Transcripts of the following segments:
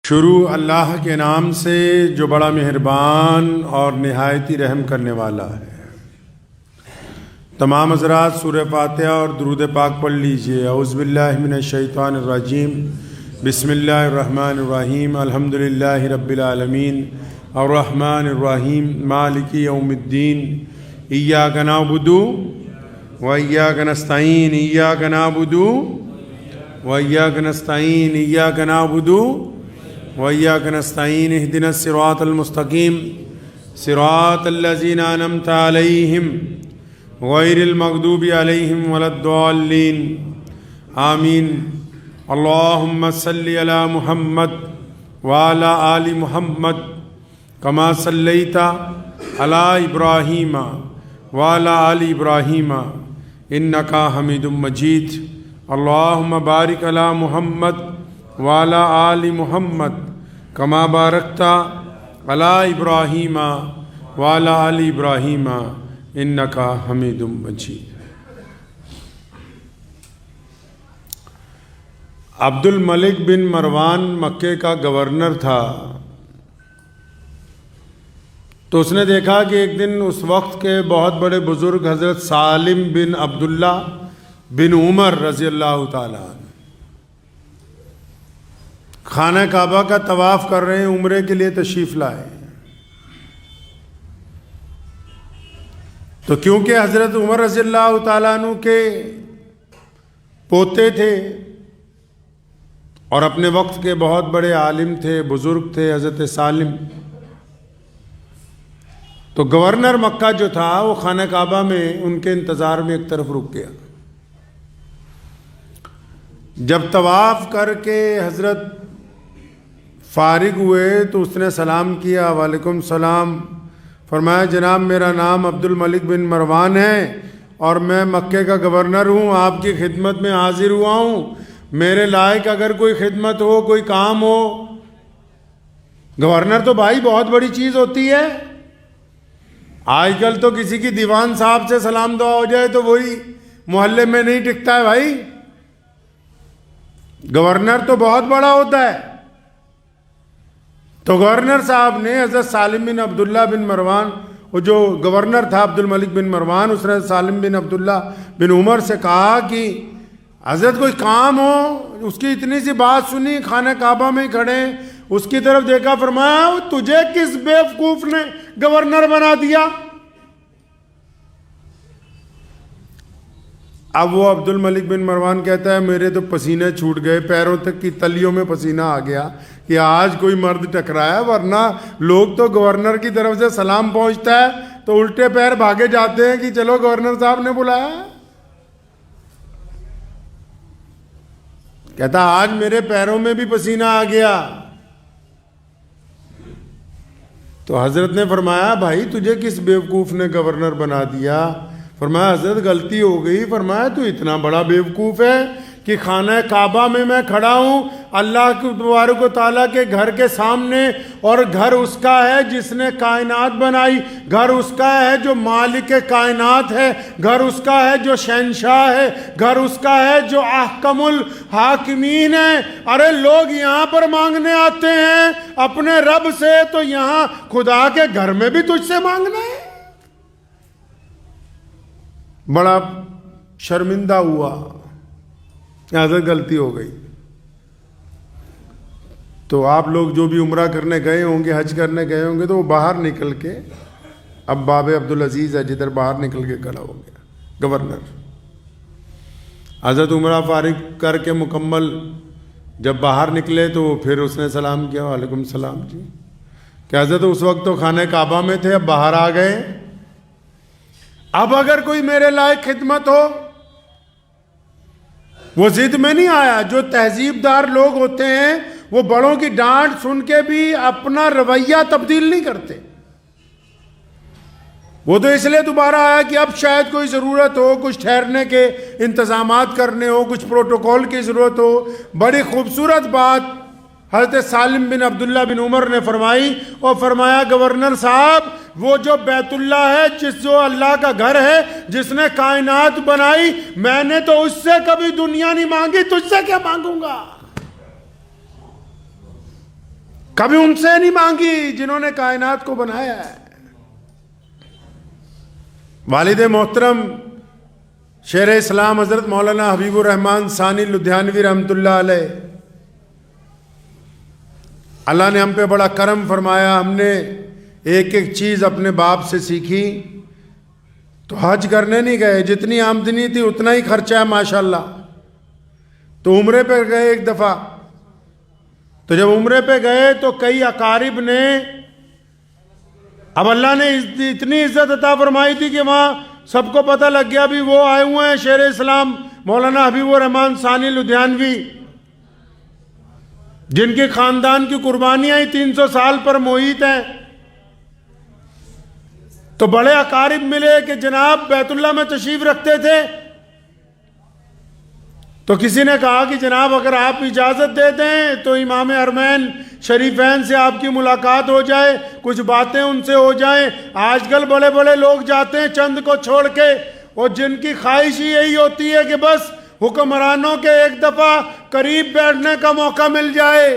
شروع اللہ کے نام سے جو بڑا مہربان اور نہایت ہی رحم کرنے والا ہے۔ تمام حضرات سورہ فاتحہ اور درود پاک پڑھ لیجئے۔ اعوذ باللہ من الشیطان الرجیم، بسم اللہ الرحمن الرحیم، الحمدللہ رب العالمین، الرحمن الرحیم، مالک یوم الدین، ایاک نعبد و ایاک نستعین، ایاک نعبد و ایاک نستعین، ایاک نعبد وَإِيَّاكَ نَسْتَعِينُ اهْدِنَا الصِّرَاطَ الْمُسْتَقِيمَ صِرَاطَ الَّذِينَ أَنْعَمْتَ عَلَيْهِمْ غَيْرِ الْمَغْضُوبِ عَلَيْهِمْ وَلَا الضَّالِّينَ آمین۔ اللہم صلی علی محمد وعلی آل محمد کما صلیت علی ابراہیم وعلی آل ابراہیم انکا حمید مجید۔ اللہم بارک علی محمد وعلی آل محمد کما بارکت علی ابراہیم وعلی آل ابراہیم انکا حمید مجید۔ عبد الملک بن مروان مکے کا گورنر تھا، تو اس نے دیکھا کہ ایک دن اس وقت کے بہت بڑے بزرگ حضرت سالم بن عبداللہ بن عمر رضی اللہ تعالیٰ عنہ خانہ کعبہ کا طواف کر رہے ہیں، عمرے کے لیے تشریف لائے۔ تو کیونکہ حضرت عمر رضی اللہ تعالیٰ عنہ کے پوتے تھے اور اپنے وقت کے بہت بڑے عالم تھے، بزرگ تھے حضرت سالم، تو گورنر مکہ جو تھا وہ خانہ کعبہ میں ان کے انتظار میں ایک طرف رک گیا۔ جب طواف کر کے حضرت فارغ ہوئے تو اس نے سلام کیا، وعلیکم السلام، فرمایا جناب میرا نام عبد الملک بن مروان ہے اور میں مکے کا گورنر ہوں، آپ کی خدمت میں حاضر ہوا ہوں، میرے لائق اگر کوئی خدمت ہو، کوئی کام ہو۔ گورنر تو بھائی بہت بڑی چیز ہوتی ہے، آج کل تو کسی کی دیوان صاحب سے سلام دعا ہو جائے تو وہی محلے میں نہیں ٹکتا ہے بھائی، گورنر تو بہت بڑا ہوتا ہے۔ تو گورنر صاحب نے حضرت سالم بن عبداللہ بن مروان، وہ جو گورنر تھا عبد الملک بن مروان، اس نے سالم بن عبداللہ بن عمر سے کہا کہ حضرت کوئی کام ہو، اس کی اتنی سی بات سنی، خانہ کعبہ میں کھڑے، اس کی طرف دیکھا، فرمایا تجھے کس بیوقوف نے گورنر بنا دیا؟ اب وہ عبد الملک بن مروان کہتا ہے میرے تو پسینے چھوٹ گئے، پیروں تک کی تلیوں میں پسینہ آ گیا کہ آج کوئی مرد ٹکرایا، ورنہ لوگ تو گورنر کی طرف سے سلام پہنچتا ہے تو الٹے پیر بھاگے جاتے ہیں کہ چلو گورنر صاحب نے بلایا۔ کہتا آج میرے پیروں میں بھی پسینہ آ گیا۔ تو حضرت نے فرمایا بھائی تجھے کس بیوقوف نے گورنر بنا دیا؟ فرمایا حضرت غلطی ہو گئی۔ فرمایا تو اتنا بڑا بیوقوف ہے کہ خانہ کعبہ میں کھڑا ہوں، اللہ کے تبارک و تعالیٰ کے گھر کے سامنے، اور گھر اس کا ہے جس نے کائنات بنائی، گھر اس کا ہے جو مالک کائنات ہے، گھر اس کا ہے جو شہنشاہ ہے، گھر اس کا ہے جو احکم الحاکمین ہے۔ ارے لوگ یہاں پر مانگنے آتے ہیں اپنے رب سے، تو یہاں خدا کے گھر میں بھی تجھ سے مانگنا ہے؟ بڑا شرمندہ ہوا، حضرت غلطی ہو گئی۔ تو آپ لوگ جو بھی عمرہ کرنے گئے ہوں گے، حج کرنے گئے ہوں گے، تو وہ باہر نکل کے، اب باب عبدالعزیز ہے جدھر، باہر نکل کے کھڑا ہو گیا گورنر۔ حضرت عمرہ فارغ کر کے مکمل جب باہر نکلے تو پھر اس نے سلام کیا، وعلیکم السلام جی، کہ حضرت اس وقت تو خانہ کعبہ میں تھے، اب باہر آ گئے، اب اگر کوئی میرے لائق خدمت ہو۔ وہ ضد میں نہیں آیا۔ جو تہذیب دار لوگ ہوتے ہیں وہ بڑوں کی ڈانٹ سن کے بھی اپنا رویہ تبدیل نہیں کرتے، وہ تو اس لیے دوبارہ آیا کہ اب شاید کوئی ضرورت ہو، کچھ ٹھہرنے کے انتظامات کرنے ہو، کچھ پروٹوکول کی ضرورت ہو۔ بڑی خوبصورت بات حضرت سالم بن عبداللہ بن عمر نے فرمائی، اور فرمایا گورنر صاحب وہ جو بیت اللہ ہے، جو اللہ کا گھر ہے، جس نے کائنات بنائی، میں نے تو اس سے کبھی دنیا نہیں مانگی، تجھ سے کیا مانگوں گا؟ کبھی ان سے نہیں مانگی جنہوں نے کائنات کو بنایا ہے۔ والد محترم شیر اسلام حضرت مولانا حبیب الرحمن ثانی لدھیانوی رحمۃ اللہ علیہ، اللہ نے ہم پہ بڑا کرم فرمایا، ہم نے ایک ایک چیز اپنے باپ سے سیکھی۔ تو حج کرنے نہیں گئے، جتنی آمدنی تھی اتنا ہی خرچہ ہے ماشاءاللہ۔ تو عمرے پہ گئے ایک دفعہ، تو جب عمرے پہ گئے تو کئی اقارب نے، اب اللہ نے اتنی عزت عطا فرمائی تھی کہ وہاں سب کو پتہ لگ گیا بھی وہ آئے ہوئے ہیں شیر اسلام مولانا حبیب الرحمن ثانی لدھیانوی، جن کے خاندان کی قربانیاں ہی 300 سال پر محیط ہیں۔ تو بڑے اقارب ملے کہ جناب بیت اللہ میں تشریف رکھتے تھے، تو کسی نے کہا کہ جناب اگر آپ اجازت دے دیں تو امام حرمین شریفین سے آپ کی ملاقات ہو جائے، کچھ باتیں ان سے ہو جائیں۔ آج کل بڑے بڑے لوگ جاتے ہیں چند کو چھوڑ کے، اور جن کی خواہش ہی یہی ہوتی ہے کہ بس حکمرانوں کے ایک دفعہ قریب بیٹھنے کا موقع مل جائے۔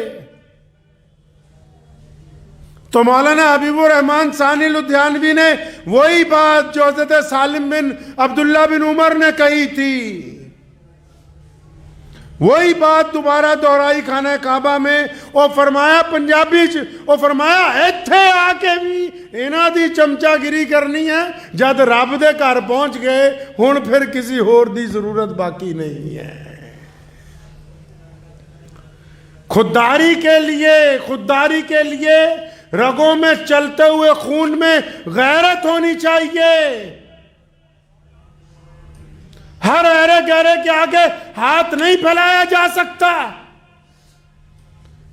تو مولانا حبیب الرحمن ثانی لدھیانوی نے وہی بات جو حضرت سالم بن عبداللہ بن عمر نے کہی تھی، وہی بات دوبارہ دہرائی خانہ کعبہ میں، اور فرمایا پنجابی اور فرمایا ایتھے آ کے بھی انہاں دی چمچا گیری کرنی ہے، جد رب دے گھر پہنچ گئے ہن پھر کسی ہور دی ضرورت باقی نہیں ہے۔ خودداری کے لیے رگوں میں چلتے ہوئے خون میں غیرت ہونی چاہیے۔ ہر ایرے گہرے کے آگے ہاتھ نہیں پھیلایا جا سکتا۔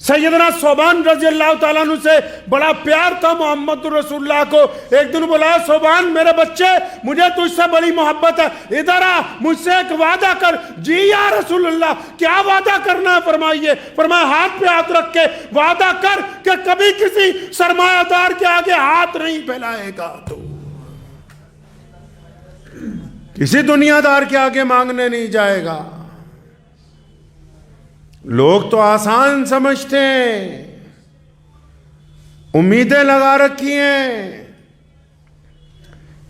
سیدنا صوبان رضی اللہ تعالیٰ عنہ سے بڑا پیار تھا محمد رسول اللہ کو۔ ایک دن بولا صوبان میرے بچے مجھے تجھ سے بڑی محبت ہے، ادھر آ مجھ سے ایک وعدہ کر۔ جی یا رسول اللہ کیا وعدہ کرنا ہے فرمائیے۔ فرمایا ہاتھ پہ ہاتھ رکھ کے وعدہ کر کہ کبھی کسی سرمایہ دار کے آگے ہاتھ نہیں پھیلائے گا، تو کسی دنیا دار کے آگے مانگنے نہیں جائے گا۔ لوگ تو آسان سمجھتے ہیں، امیدیں لگا رکھی ہیں۔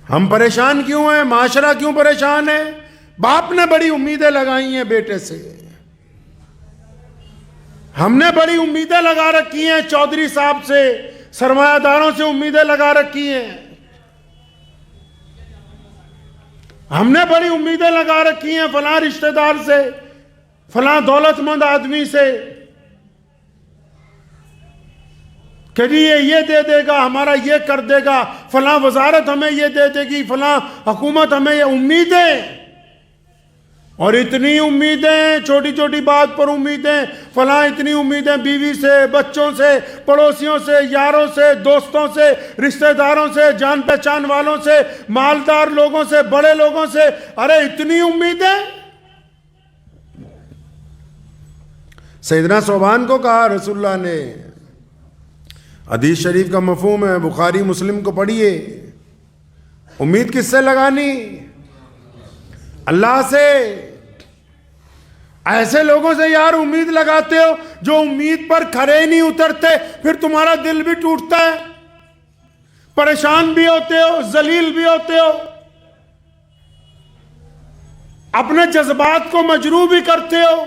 ہم پریشان کیوں ہیں؟ معاشرہ کیوں پریشان ہے؟ باپ نے بڑی امیدیں لگائی ہیں بیٹے سے، ہم نے بڑی امیدیں لگا رکھی ہیں چودھری صاحب سے، سرمایہ داروں سے امیدیں لگا رکھی ہیں، ہم نے بڑی امیدیں لگا رکھی ہیں فلاں رشتہ دار سے، فلاں دولت مند آدمی سے کہ جی یہ دے دے گا، ہمارا یہ کر دے گا، فلاں وزارت ہمیں یہ دے دے گی، فلاں حکومت ہمیں یہ امیدیں، اور اتنی امیدیں، چھوٹی چھوٹی بات پر امیدیں، فلاں اتنی امیدیں بیوی سے، بچوں سے، پڑوسیوں سے، یاروں سے، دوستوں سے، رشتہ داروں سے، جان پہچان والوں سے، مالدار لوگوں سے، بڑے لوگوں سے، ارے اتنی امیدیں۔ سیدنا صوبان کو کہا رسول اللہ نے، حدیث شریف کا مفہوم ہے، بخاری مسلم کو پڑھیے، امید کس سے لگانی؟ اللہ سے۔ ایسے لوگوں سے یار امید لگاتے ہو جو امید پر کھرے نہیں اترتے، پھر تمہارا دل بھی ٹوٹتا ہے، پریشان بھی ہوتے ہو، ذلیل بھی ہوتے ہو، اپنے جذبات کو مجروح بھی کرتے ہو،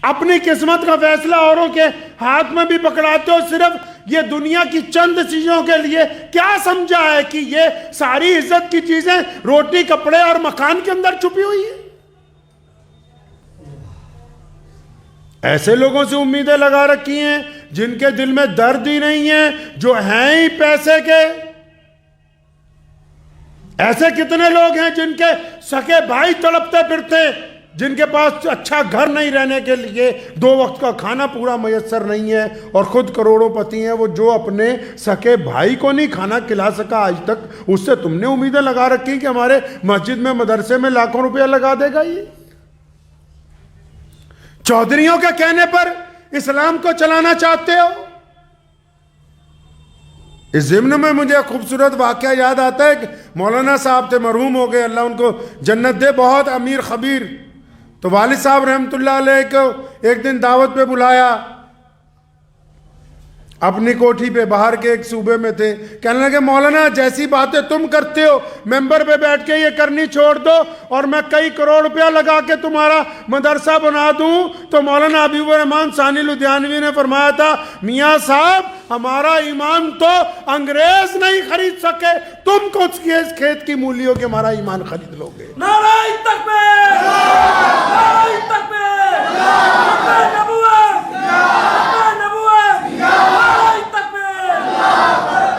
اپنی قسمت کا فیصلہ اوروں کے ہاتھ میں بھی پکڑاتے ہو، صرف یہ دنیا کی چند چیزوں کے لیے۔ کیا سمجھا ہے کہ یہ ساری عزت کی چیزیں روٹی، کپڑے اور مکان کے اندر چھپی ہوئی ہیں؟ ایسے لوگوں سے امیدیں لگا رکھی ہیں جن کے دل میں درد ہی نہیں ہے، جو ہیں ہی پیسے کے۔ ایسے کتنے لوگ ہیں جن کے سکے بھائی تڑپتے پھرتے، جن کے پاس اچھا گھر نہیں رہنے کے لیے، 2 وقت کا کھانا پورا میسر نہیں ہے، اور خود کروڑوں پتی ہیں، وہ جو اپنے سکے بھائی کو نہیں کھانا کھلا سکا آج تک، اس سے تم نے امیدیں لگا رکھی کہ ہمارے مسجد میں، مدرسے میں لاکھوں روپیہ لگا دے گا۔ یہ چودھریوں کے کہنے پر اسلام کو چلانا چاہتے ہو؟ اس ضمن میں مجھے خوبصورت واقعہ یاد آتا ہے کہ مولانا صاحب تھے، مرحوم ہو گئے، اللہ ان کو جنت دے، بہت امیر خبیر۔ تو والد صاحب رحمۃ اللہ علیہ کو ایک دن دعوت پہ بلایا، اپنی کوٹھی پہ باہر کے ایک صوبے میں تھے. کہنے لگے مولانا جیسی باتیں تم کرتے ہو ممبر پہ بیٹھ کے یہ کرنی چھوڑ دو اور میں کئی کروڑ روپیہ لگا کے تمہارا مدرسہ بنا دوں. تو مولانا حبیب الرحمن ثانی لدھیانوی نے فرمایا تھا میاں صاحب ہمارا ایمان تو انگریز نہیں خرید سکے, تم کو اس کھیت کی مولی ہو کہ ہمارا ایمان خرید لو گے. نعرہ تکبیر! نعرہ تکبیر! نعرہ نبوت! نعرہ نبوت! نعرہ تکبیر!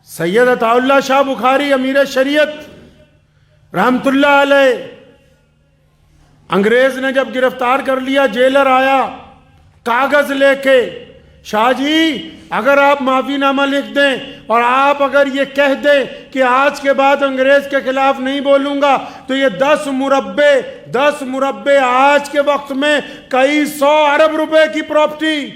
سید عطا اللہ شاہ بخاری امیر شریعت رحمت اللہ علیہ, انگریز نے جب گرفتار کر لیا, جیلر آیا کاغذ لے کے, شاہ جی اگر آپ معافی نامہ لکھ دیں اور آپ اگر یہ کہہ دیں کہ آج کے بعد انگریز کے خلاف نہیں بولوں گا تو یہ 10 مربع آج کے وقت میں کئی 100 ارب روپے کی پراپرٹی.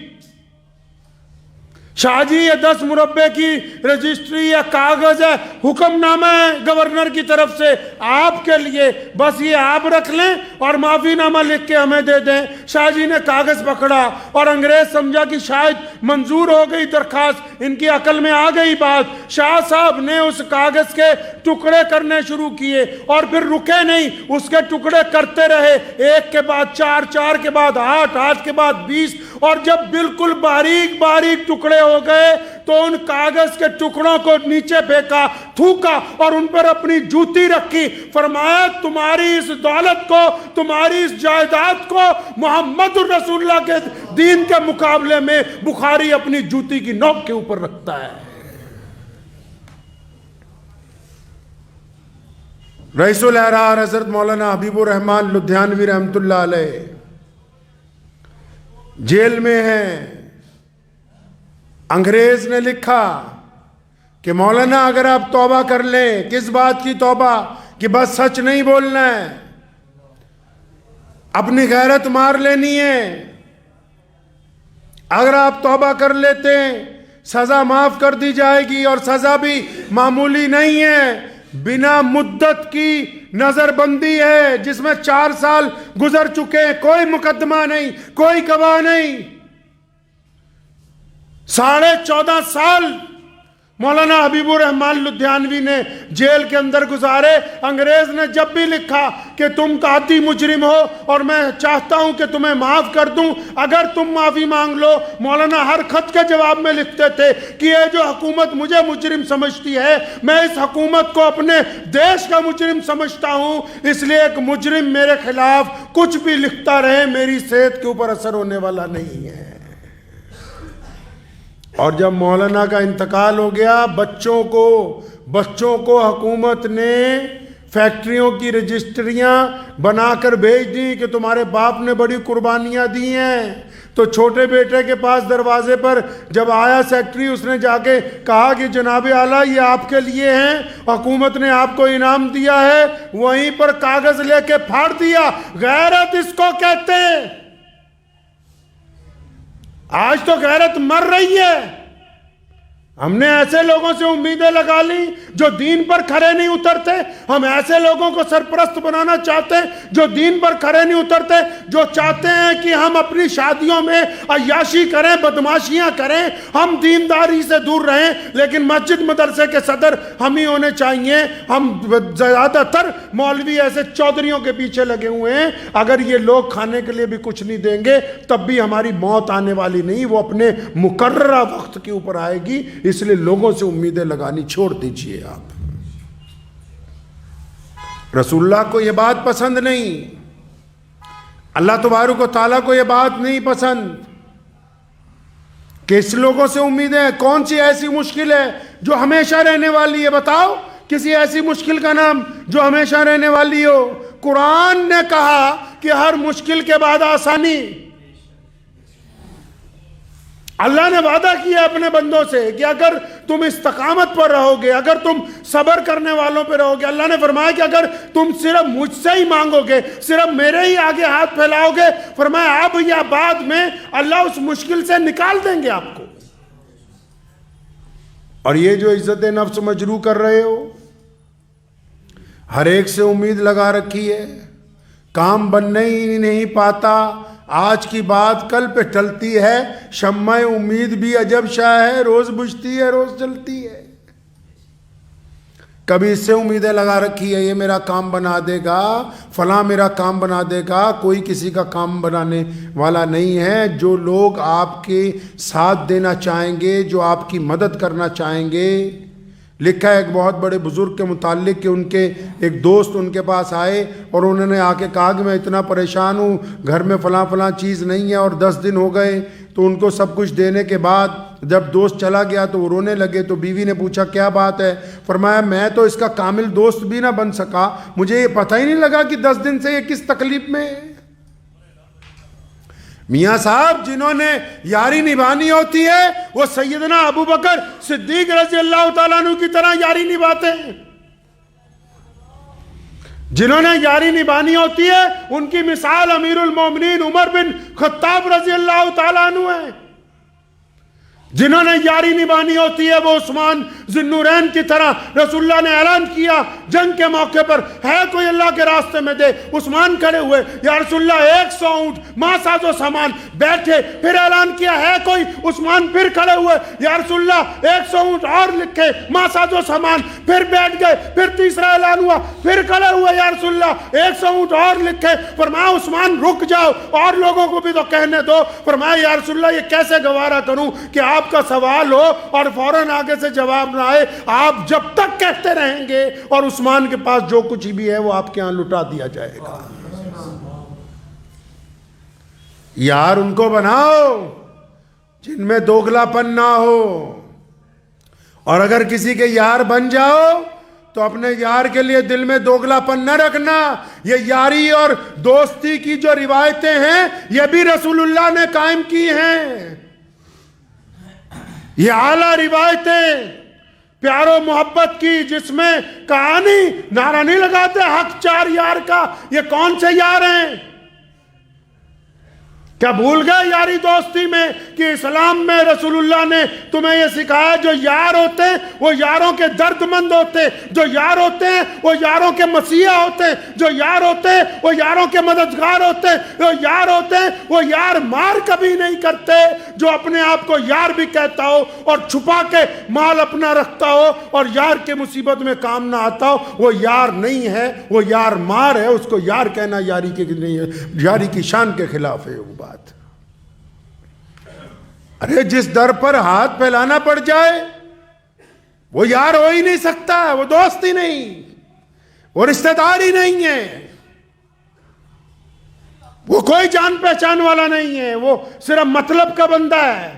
شاہ جی یہ 10 مربع کی رجسٹری یا کاغذ ہے, حکم نامہ ہے گورنر کی طرف سے آپ کے لیے, بس یہ آپ رکھ لیں اور معافی نامہ لکھ کے ہمیں دے دیں. شاہ جی نے کاغذ پکڑا اور انگریز سمجھا کہ شاید منظور ہو گئی درخواست, ان کی عقل میں آ گئی بات. شاہ صاحب نے اس کاغذ کے ٹکڑے کرنے شروع کیے اور پھر رکے نہیں, اس کے ٹکڑے کرتے رہے, 1 کے بعد 4, 4 کے بعد 8, 8 کے بعد 20, اور جب بالکل باریک باریک ٹکڑے ہو گئے تو ان کاغذ کے ٹکڑوں کو نیچے پھینکا, تھوکا اور ان پر اپنی جوتی رکھی. فرمایا تمہاری اس دولت کو, تمہاری اس جائیداد کو محمد رسول اللہ کے دین کے مقابلے میں بخاری اپنی جوتی کی نوک کے اوپر رکھتا ہے. رئیس الاحرار حضرت مولانا حبیب الرحمن لدھیانوی رحمت اللہ علیہ جیل میں ہیں. انگریز نے لکھا کہ مولانا اگر آپ توبہ کر لیں, کس بات کی توبہ کہ بس سچ نہیں بولنا ہے, اپنی غیرت مار لینی ہے, اگر آپ توبہ کر لیتے ہیں سزا معاف کر دی جائے گی, اور سزا بھی معمولی نہیں ہے, بنا مدت کی نظر بندی ہے جس میں 4 سال گزر چکے ہیں, کوئی مقدمہ نہیں, کوئی گواہ نہیں. 14.5 سال مولانا حبیب الرحمن لدھیانوی نے جیل کے اندر گزارے. انگریز نے جب بھی لکھا کہ تم قاطی مجرم ہو اور میں چاہتا ہوں کہ تمہیں معاف کر دوں, اگر تم معافی مانگ لو, مولانا ہر خط کے جواب میں لکھتے تھے کہ یہ جو حکومت مجھے مجرم سمجھتی ہے میں اس حکومت کو اپنے دیش کا مجرم سمجھتا ہوں, اس لیے ایک مجرم میرے خلاف کچھ بھی لکھتا رہے میری صحت کے اوپر اثر ہونے والا نہیں ہے. اور جب مولانا کا انتقال ہو گیا, بچوں کو حکومت نے فیکٹریوں کی رجسٹریاں بنا کر بھیج دی کہ تمہارے باپ نے بڑی قربانیاں دی ہیں. تو چھوٹے بیٹے کے پاس دروازے پر جب آیا سیکٹری, اس نے جا کے کہا کہ جناب اعلیٰ یہ آپ کے لیے ہیں, حکومت نے آپ کو انعام دیا ہے. وہیں پر کاغذ لے کے پھاڑ دیا. غیرت اس کو کہتے ہیں. آج تو غیرت مر رہی ہے. ہم نے ایسے لوگوں سے امیدیں لگا لی جو دین پر کھڑے نہیں اترتے. ہم ایسے لوگوں کو سرپرست بنانا چاہتے ہیں جو دین پر کھڑے نہیں اترتے, جو چاہتے ہیں کہ ہم اپنی شادیوں میں عیاشی کریں, بدماشیاں کریں, ہم دینداری سے دور رہیں, لیکن مسجد مدرسے کے صدر ہم ہی ہونے چاہیے. ہم زیادہ تر مولوی ایسے چودھریوں کے پیچھے لگے ہوئے ہیں. اگر یہ لوگ کھانے کے لیے بھی کچھ نہیں دیں گے تب بھی ہماری موت آنے والی نہیں, وہ اپنے مقررہ وقت کے اوپر آئے گی. اس لیے لوگوں سے امیدیں لگانی چھوڑ دیجئے. آپ رسول اللہ کو یہ بات پسند نہیں, اللہ تبارک و تعالیٰ کو یہ بات نہیں پسند کہ اس لوگوں سے امیدیں. کون سی ایسی مشکل ہے جو ہمیشہ رہنے والی ہے؟ بتاؤ کسی ایسی مشکل کا نام جو ہمیشہ رہنے والی ہو. قرآن نے کہا کہ ہر مشکل کے بعد آسانی. اللہ نے وعدہ کیا اپنے بندوں سے کہ اگر تم استقامت پر رہو گے, اگر تم صبر کرنے والوں پہ رہو گے, اللہ نے فرمایا کہ اگر تم صرف مجھ سے ہی مانگو گے, صرف میرے ہی آگے ہاتھ پھیلاؤ گے, فرمایا اب یا بعد میں اللہ اس مشکل سے نکال دیں گے آپ کو. اور یہ جو عزت نفس مجروح کر رہے ہو, ہر ایک سے امید لگا رکھی ہے, کام بننے ہی نہیں پاتا, آج کی بات کل پہ ٹلتی ہے، شمع امید بھی عجب شاہ ہے، روز بجھتی ہے روز جلتی ہے۔ کبھی اس سے امیدیں لگا رکھی ہے یہ میرا کام بنا دے گا، فلاں میرا کام بنا دے گا، کوئی کسی کا کام بنانے والا نہیں ہے۔ جو لوگ آپ کے ساتھ دینا چاہیں گے، جو آپ کی مدد کرنا چاہیں گے، لکھا ہے ایک بہت بڑے بزرگ کے متعلق کہ ان کے ایک دوست ان کے پاس آئے اور انہوں نے آ کے کہا کہ میں اتنا پریشان ہوں، گھر میں فلاں چیز نہیں ہے اور 10 دن ہو گئے۔ تو ان کو سب کچھ دینے کے بعد جب دوست چلا گیا تو وہ رونے لگے، تو بیوی نے پوچھا کیا بات ہے؟ فرمایا میں تو اس کا کامل دوست بھی نہ بن سکا، مجھے یہ پتہ ہی نہیں لگا کہ 10 دن سے یہ کس تکلیف میں ہے۔ میاں صاحب جنہوں نے یاری نبھانی ہوتی ہے وہ سیدنا ابو بکر صدیق رضی اللہ تعالیٰ عنہ کی طرح یاری نبھاتے ہیں۔ جنہوں نے یاری نبھانی ہوتی ہے ان کی مثال امیر المومنین عمر بن خطاب رضی اللہ تعالیٰ عنہ ہے۔ جنہوں نے یاری نبھانی ہوتی ہے وہ عثمان ذی النورین کی طرح۔ رسول اللہ نے اعلان کیا جنگ کے موقع پر، ہے کوئی اللہ کے راستے میں دے؟ عثمان کھڑے ہوئے، یا رسول اللہ 100 اونٹ ماں ساز و سامان، بیٹھے، پھر اعلان کیا ہے کوئی؟ عثمان پھر کھڑے ہوئے، یا رسول اللہ 100 اونٹ اور لکھے ماں ساز و سامان، پھر بیٹھ گئے، پھر تیسرا اعلان ہوا، پھر کھڑے ہوئے، یا رسول اللہ 100 اونٹ اور لکھے۔ فرمایا عثمان رک جاؤ اور لوگوں کو بھی تو کہنے دو۔ فرمایا یا رسول اللہ یہ کیسے گوارا کروں کہ آپ کا سوال ہو اور فوراً آگے سے جواب نہ آئے؟ آپ جب تک کہتے رہیں گے اور عثمان کے پاس جو کچھ بھی ہے وہ آپ کے ہاں لٹا دیا جائے گا۔ یار ان کو بناؤ جن میں دوگلا پن نہ ہو، اور اگر کسی کے یار بن جاؤ تو اپنے یار کے لیے دل میں دوگلا پن نہ رکھنا۔ یہ یاری اور دوستی کی جو روایتیں ہیں یہ بھی رسول اللہ نے قائم کی ہیں۔ یہ اعلیٰ روایتیں پیار و محبت کی، جس میں کہانی نعرہ نہیں لگاتے حق 4 یار کا۔ یہ کون سے یار ہیں؟ کیا بھول گئے یاری دوستی میں کہ اسلام میں رسول اللہ نے تمہیں یہ سکھایا جو یار ہوتے ہیں وہ یاروں کے درد مند ہوتے ہیں، جو یار ہوتے ہیں وہ یاروں کے مسیحا ہوتے ہیں، جو یار ہوتے ہیں وہ یاروں کے مددگار ہوتے ہیں، جو یار ہوتے ہیں وہ یار مار کبھی نہیں کرتے۔ جو اپنے آپ کو یار بھی کہتا ہو اور چھپا کے مال اپنا رکھتا ہو اور یار کے مصیبت میں کام نہ آتا ہو وہ یار نہیں ہے، وہ یار مار ہے۔ اس کو یار کہنا یاری کی نہیں ہے، یاری کی شان کے خلاف ہے وہ بات۔ ارے جس در پر ہاتھ پھیلانا پڑ جائے وہ یار ہو ہی نہیں سکتا، وہ دوست ہی نہیں، وہ رشتہ دار ہی نہیں ہے، وہ کوئی جان پہچان والا نہیں ہے، وہ صرف مطلب کا بندہ ہے۔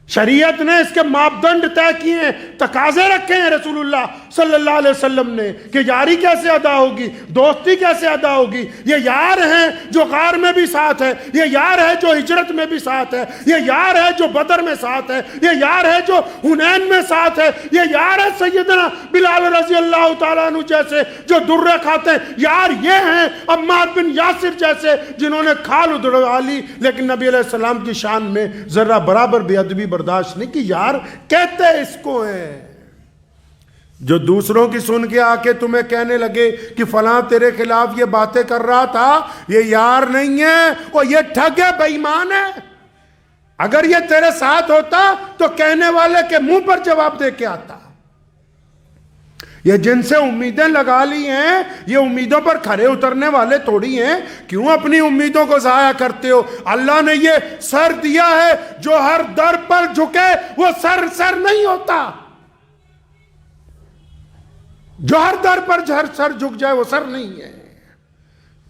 شریعت نے اس کے ماپدنڈ طے کیے ہیں، تقاضے رکھے ہیں رسول اللہ صلی اللہ علیہ وسلم نے کہ یاری کیسے ادا ہوگی، دوستی کیسے ادا ہوگی۔ یہ یار ہیں جو غار میں بھی ساتھ ہے، یہ یار ہے جو ہجرت میں بھی ساتھ ہے، یہ یار ہے جو بدر میں ساتھ ہے، یہ یار ہے جو حنین میں ساتھ ہے، یہ یار ہے سیدنا بلال رضی اللہ تعالیٰ عنہ جیسے جو درے کھاتے ہیں، یار یہ ہیں عمار بن یاسر جیسے جنہوں نے کھال ادھڑوا لی لیکن نبی علیہ السلام کی شان میں ذرہ برابر بے ادبی برداشت نہیں کی۔ یار کہتے اس کو ہیں جو دوسروں کی سن کے آ کے تمہیں کہنے لگے کہ فلاں تیرے خلاف یہ باتیں کر رہا تھا، یہ یار نہیں ہے، اور یہ ٹھگ ہے، بے ایمان ہے۔ اگر یہ تیرے ساتھ ہوتا تو کہنے والے کے منہ پر جواب دے کے آتا۔ یہ جن سے امیدیں لگا لی ہیں یہ امیدوں پر کھرے اترنے والے تھوڑی ہیں، کیوں اپنی امیدوں کو ضائع کرتے ہو؟ اللہ نے یہ سر دیا ہے، جو ہر در پر جھکے وہ سر نہیں ہوتا، جو ہر در پر سر جھک جائے وہ سر نہیں ہے۔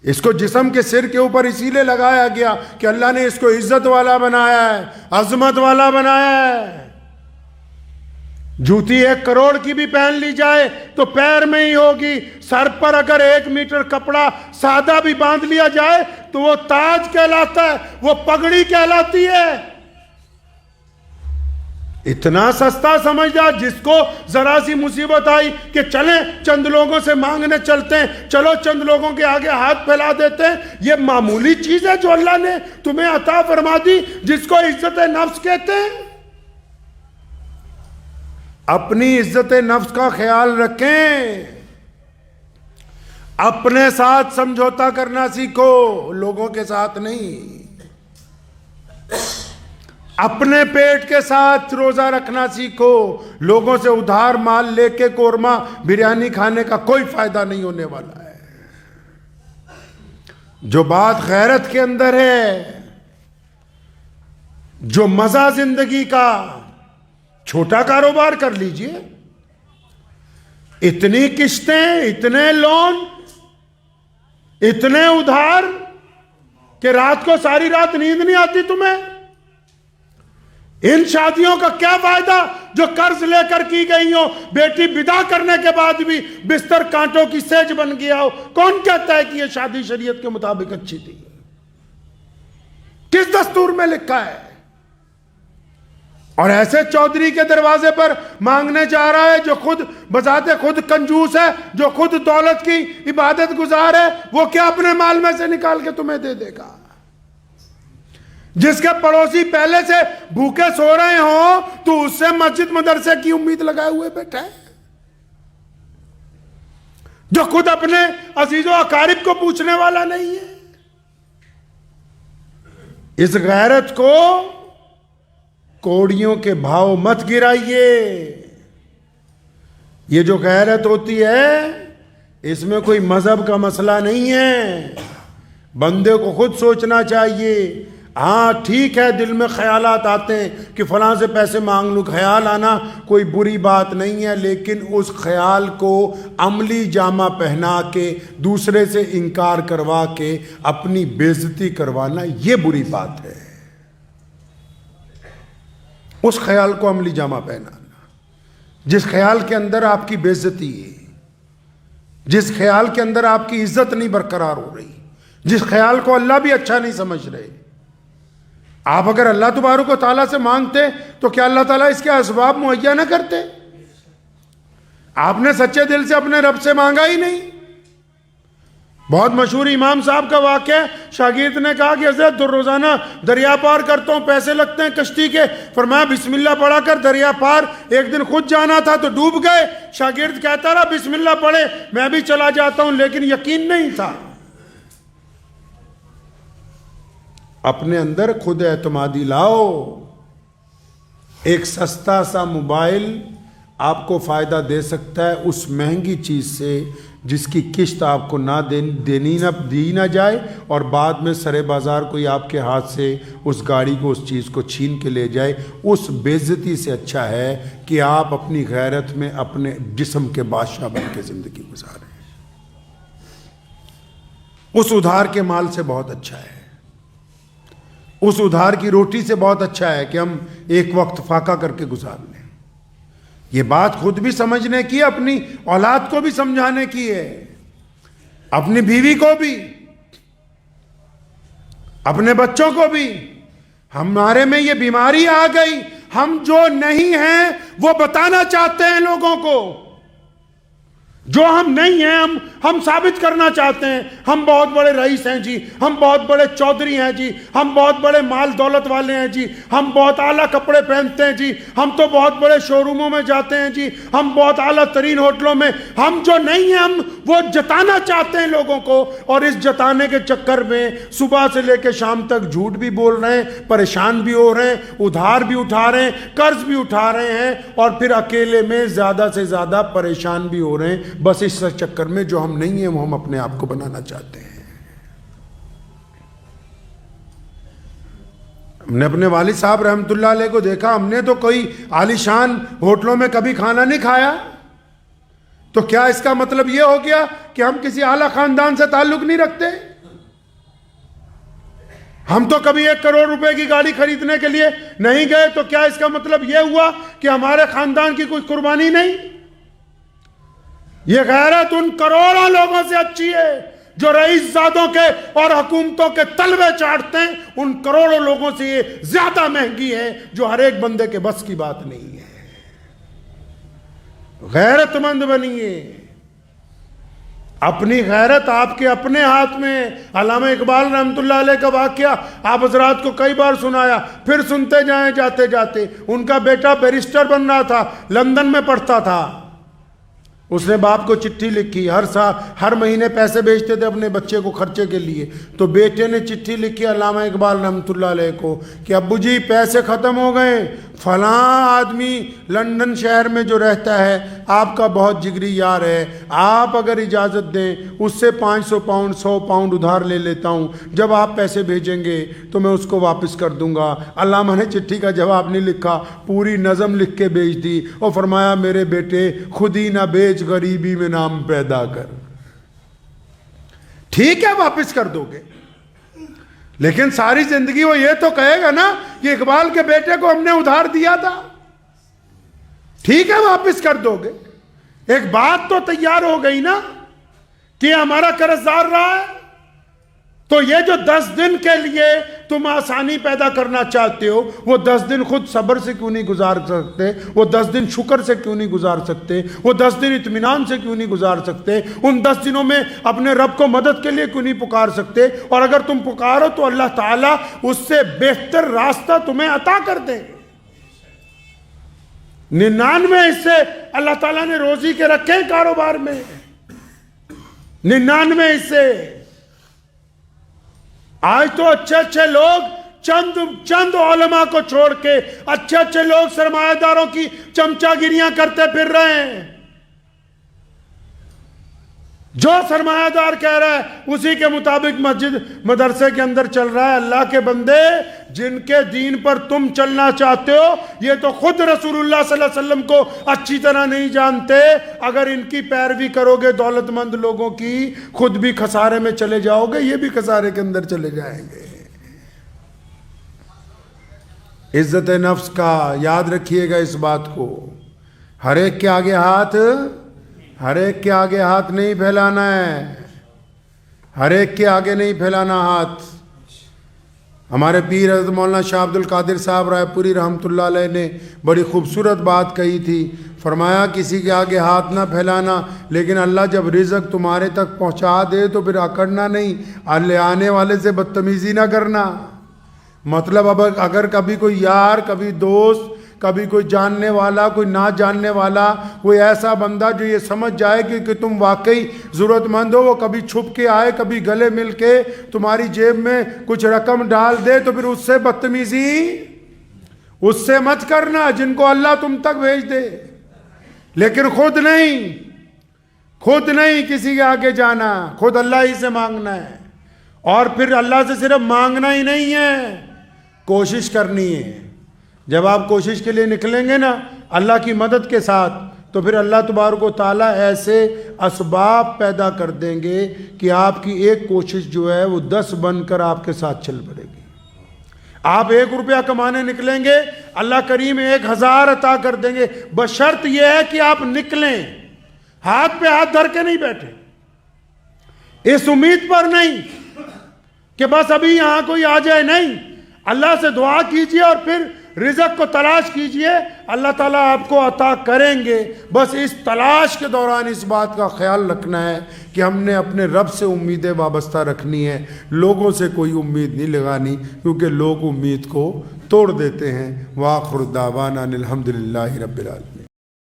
اس کو جسم کے سر کے اوپر اسی لیے لگایا گیا کہ اللہ نے اس کو عزت والا بنایا ہے، عظمت والا بنایا ہے۔ جوتی 1 کروڑ کی بھی پہن لی جائے تو پیر میں ہی ہوگی، سر پر اگر 1 میٹر کپڑا سادہ بھی باندھ لیا جائے تو وہ تاج کہلاتا ہے، وہ پگڑی کہلاتی ہے۔ اتنا سستا سمجھا جس کو ذرا سی مصیبت آئی کہ چلیں چند لوگوں سے مانگنے چلتے ہیں، چلو چند لوگوں کے آگے ہاتھ پھیلا دیتے ہیں، یہ معمولی چیز ہے جو اللہ نے تمہیں عطا فرما دی جس کو عزت نفس کہتے ہیں۔ اپنی عزت نفس کا خیال رکھیں، اپنے ساتھ سمجھوتا کرنا سیکھو، لوگوں کے ساتھ نہیں۔ اپنے پیٹ کے ساتھ روزہ رکھنا سیکھو، لوگوں سے ادھار مال لے کے قورمہ بریانی کھانے کا کوئی فائدہ نہیں ہونے والا ہے۔ جو بات غیرت کے اندر ہے، جو مزہ زندگی کا، چھوٹا کاروبار کر لیجئے، اتنی قسطیں، اتنے لون، اتنے ادھار کہ رات کو ساری رات نیند نہیں آتی تمہیں۔ ان شادیوں کا کیا فائدہ جو قرض لے کر کی گئی ہو، بیٹی بدا کرنے کے بعد بھی بستر کانٹوں کی سیج بن گیا ہو؟ کون کہتا ہے کہ یہ شادی شریعت کے مطابق اچھی تھی؟ کس دستور میں لکھا ہے؟ اور ایسے چودھری کے دروازے پر مانگنے جا رہا ہے جو خود بذات خود کنجوس ہے، جو خود دولت کی عبادت گزار ہے، وہ کیا اپنے مال میں سے نکال کے تمہیں دے دے گا؟ جس کے پڑوسی پہلے سے بھوکے سو رہے ہوں تو اس سے مسجد مدرسے کی امید لگائے ہوئے بیٹھا ہے، جو خود اپنے عزیز و اقارب کو پوچھنے والا نہیں ہے۔ اس غیرت کو کوڑیوں کے بھاؤ مت گرائیے۔ یہ جو غیرت ہوتی ہے اس میں کوئی مذہب کا مسئلہ نہیں ہے، بندے کو خود سوچنا چاہیے۔ ہاں ٹھیک ہے، دل میں خیالات آتے ہیں کہ فلاں سے پیسے مانگ لوں، خیال آنا کوئی بری بات نہیں ہے، لیکن اس خیال کو عملی جامہ پہنا کے دوسرے سے انکار کروا کے اپنی بے عزتی کروانا، یہ بری بات ہے۔ اس خیال کو عملی جامہ پہنانا جس خیال کے اندر آپ کی بے عزتی ہے، جس خیال کے اندر آپ کی عزت نہیں برقرار ہو رہی، جس خیال کو اللہ بھی اچھا نہیں سمجھ رہے۔ آپ اگر اللہ تبارک و تعالیٰ سے مانگتے تو کیا اللہ تعالیٰ اس کے اسباب مہیا نہ کرتے؟ آپ نے سچے دل سے اپنے رب سے مانگا ہی نہیں۔ بہت مشہور امام صاحب کا واقعہ ہے، شاگرد نے کہا کہ حضرت روزانہ دریا پار کرتا ہوں، پیسے لگتے ہیں کشتی کے، فرمایا بسم اللہ پڑھا کر دریا پار۔ ایک دن خود جانا تھا تو ڈوب گئے، شاگرد کہتا رہا بسم اللہ پڑھے میں بھی چلا جاتا ہوں، لیکن یقین نہیں تھا۔ اپنے اندر خود اعتمادی لاؤ۔ ایک سستا سا موبائل آپ کو فائدہ دے سکتا ہے اس مہنگی چیز سے جس کی قسط آپ کو نہ دی نہ جائے، اور بعد میں سرے بازار کوئی آپ کے ہاتھ سے اس گاڑی کو، اس چیز کو چھین کے لے جائے۔ اس بے عزتی سے اچھا ہے کہ آپ اپنی غیرت میں اپنے جسم کے بادشاہ بن کے زندگی گزاریں۔ اس ادھار کے مال سے بہت اچھا ہے، اس ادھار کی روٹی سے بہت اچھا ہے کہ ہم ایک وقت فاقہ کر کے گزار لیں۔ یہ بات خود بھی سمجھنے کی، اپنی اولاد کو بھی سمجھانے کی ہے، اپنی بیوی کو بھی، اپنے بچوں کو بھی۔ ہمارے میں یہ بیماری آ گئی، ہم جو نہیں ہیں وہ بتانا چاہتے ہیں لوگوں کو، جو ہم نہیں ہیں ہم ثابت کرنا چاہتے ہیں ہم بہت بڑے رئیس ہیں جی، ہم بہت بڑے چودھری ہیں جی، ہم بہت بڑے مال دولت والے ہیں جی، ہم بہت اعلیٰ کپڑے پہنتے ہیں جی، ہم تو بہت بڑے شو روموں میں جاتے ہیں جی، ہم بہت اعلیٰ ترین ہوٹلوں میں۔ ہم جو نہیں ہیں ہم وہ جتانا چاہتے ہیں لوگوں کو، اور اس جتانے کے چکر میں صبح سے لے کے شام تک جھوٹ بھی بول رہے ہیں، پریشان بھی ہو رہے ہیں، ادھار بھی اٹھا رہے ہیں، قرض بھی اٹھا رہے ہیں، اور پھر اکیلے میں زیادہ سے زیادہ پریشان بھی ہو رہے ہیں، بس اس چکر میں جو ہم نہیں ہیں وہ ہم اپنے آپ کو بنانا چاہتے ہیں۔ ہم نے اپنے والد صاحب رحمت اللہ علیہ کو دیکھا، ہم نے تو کوئی عالی شان ہوٹلوں میں کبھی کھانا نہیں کھایا، تو کیا اس کا مطلب یہ ہو گیا کہ ہم کسی اعلیٰ خاندان سے تعلق نہیں رکھتے؟ ہم تو کبھی 1 کروڑ روپے کی گاڑی خریدنے کے لیے نہیں گئے، تو کیا اس کا مطلب یہ ہوا کہ ہمارے خاندان کی کوئی قربانی نہیں؟ یہ غیرت ان کروڑوں لوگوں سے اچھی ہے جو رئیس زادوں کے اور حکومتوں کے تلوے چاٹتے ہیں، ان کروڑوں لوگوں سے یہ زیادہ مہنگی ہے جو ہر ایک بندے کے بس کی بات نہیں ہے۔ غیرت مند بنیے، اپنی غیرت آپ کے اپنے ہاتھ میں۔ علامہ اقبال رحمت اللہ علیہ کا واقعہ آپ حضرات کو کئی بار سنایا، پھر سنتے جائیں جاتے جاتے۔ ان کا بیٹا بیرسٹر بن رہا تھا، لندن میں پڑھتا تھا، اس نے باپ کو چٹھی لکھی، ہر مہینے پیسے بھیجتے تھے اپنے بچے کو خرچے کے لیے، تو بیٹے نے چٹھی لکھی علامہ اقبال رحمۃ اللہ علیہ کو کہ ابو جی پیسے ختم ہو گئے، فلاں آدمی لندن شہر میں جو رہتا ہے آپ کا بہت جگری یار ہے، آپ اگر اجازت دیں اس سے 500 پاؤنڈ 100 پاؤنڈ ادھار لے لیتا ہوں، جب آپ پیسے بھیجیں گے تو میں اس کو واپس کر دوں گا۔ علامہ نے چٹھی کا جواب نہیں لکھا، پوری نظم لکھ کے بھیج دی اور فرمایا میرے بیٹے خود ہی نہ بیچ غریبی میں نام پیدا کر، ٹھیک ہے واپس کر دو گے، لیکن ساری زندگی وہ یہ تو کہے گا نا کہ اقبال کے بیٹے کو ہم نے ادھار دیا تھا، ٹھیک ہے واپس کر دو گے، ایک بات تو تیار ہو گئی نا کہ ہمارا قرض دار رہا ہے، تو یہ جو 10 دن کے لیے تم آسانی پیدا کرنا چاہتے ہو، وہ 10 دن خود صبر سے کیوں نہیں گزار سکتے؟ وہ 10 دن شکر سے کیوں نہیں گزار سکتے؟ وہ 10 دن اطمینان سے کیوں نہیں گزار سکتے؟ ان 10 دنوں میں اپنے رب کو مدد کے لیے کیوں نہیں پکار سکتے؟ اور اگر تم پکارو تو اللہ تعالیٰ اس سے بہتر راستہ تمہیں عطا کر دے گے۔ 99 حصے اللہ تعالیٰ نے روزی کے رکھے ہیں کاروبار میں، 99 حصے۔ آج تو اچھے لوگ چند علماء کو چھوڑ کے اچھے لوگ سرمایہ داروں کی چمچا گیریاں کرتے پھر رہے ہیں، جو سرمایہ دار کہہ رہا ہے اسی کے مطابق مسجد مدرسے کے اندر چل رہا ہے۔ اللہ کے بندے، جن کے دین پر تم چلنا چاہتے ہو یہ تو خود رسول اللہ صلی اللہ علیہ وسلم کو اچھی طرح نہیں جانتے، اگر ان کی پیروی کرو گے دولت مند لوگوں کی، خود بھی خسارے میں چلے جاؤ گے، یہ بھی خسارے کے اندر چلے جائیں گے۔ عزت نفس کا یاد رکھیے گا اس بات کو، ہر ایک کے آگے ہاتھ نہیں پھیلانا ہے، ہر ایک کے آگے نہیں پھیلانا ہاتھ۔ ہمارے پیر حضرت مولانا شاہ عبد القادر صاحب رائے پوری رحمۃ اللہ علیہ نے بڑی خوبصورت بات کہی تھی، فرمایا کسی کے آگے ہاتھ نہ پھیلانا، لیکن اللہ جب رزق تمہارے تک پہنچا دے تو پھر اکڑنا نہیں، لے آنے والے سے بدتمیزی نہ کرنا۔ مطلب اب اگر کبھی کوئی یار، کبھی دوست، کبھی کوئی جاننے والا، کوئی نہ جاننے والا، کوئی ایسا بندہ جو یہ سمجھ جائے کہ تم واقعی ضرورت مند ہو، وہ کبھی چھپ کے آئے، کبھی گلے مل کے تمہاری جیب میں کچھ رقم ڈال دے، تو پھر اس سے بدتمیزی اس سے مت کرنا جن کو اللہ تم تک بھیج دے، لیکن خود نہیں کسی کے آگے جانا، خود اللہ ہی سے مانگنا ہے۔ اور پھر اللہ سے صرف مانگنا ہی نہیں ہے، کوشش کرنی ہے۔ جب آپ کوشش کے لیے نکلیں گے نا اللہ کی مدد کے ساتھ، تو پھر اللہ تبارک و تعالیٰ ایسے اسباب پیدا کر دیں گے کہ آپ کی ایک کوشش جو ہے وہ 10 بن کر آپ کے ساتھ چل پڑے گی۔ آپ 1 روپیہ کمانے نکلیں گے، اللہ کریم 1000 عطا کر دیں گے، بشرط یہ ہے کہ آپ نکلیں، ہاتھ پہ ہاتھ دھر کے نہیں بیٹھے، اس امید پر نہیں کہ بس ابھی یہاں کوئی آ جائے، نہیں، اللہ سے دعا کیجئے اور پھر رزق کو تلاش کیجئے، اللہ تعالیٰ آپ کو عطا کریں گے۔ بس اس تلاش کے دوران اس بات کا خیال رکھنا ہے کہ ہم نے اپنے رب سے امیدیں وابستہ رکھنی ہے، لوگوں سے کوئی امید نہیں لگانی، کیونکہ لوگ امید کو توڑ دیتے ہیں۔ وآخر دعوانا الحمدللہ رب العالمین۔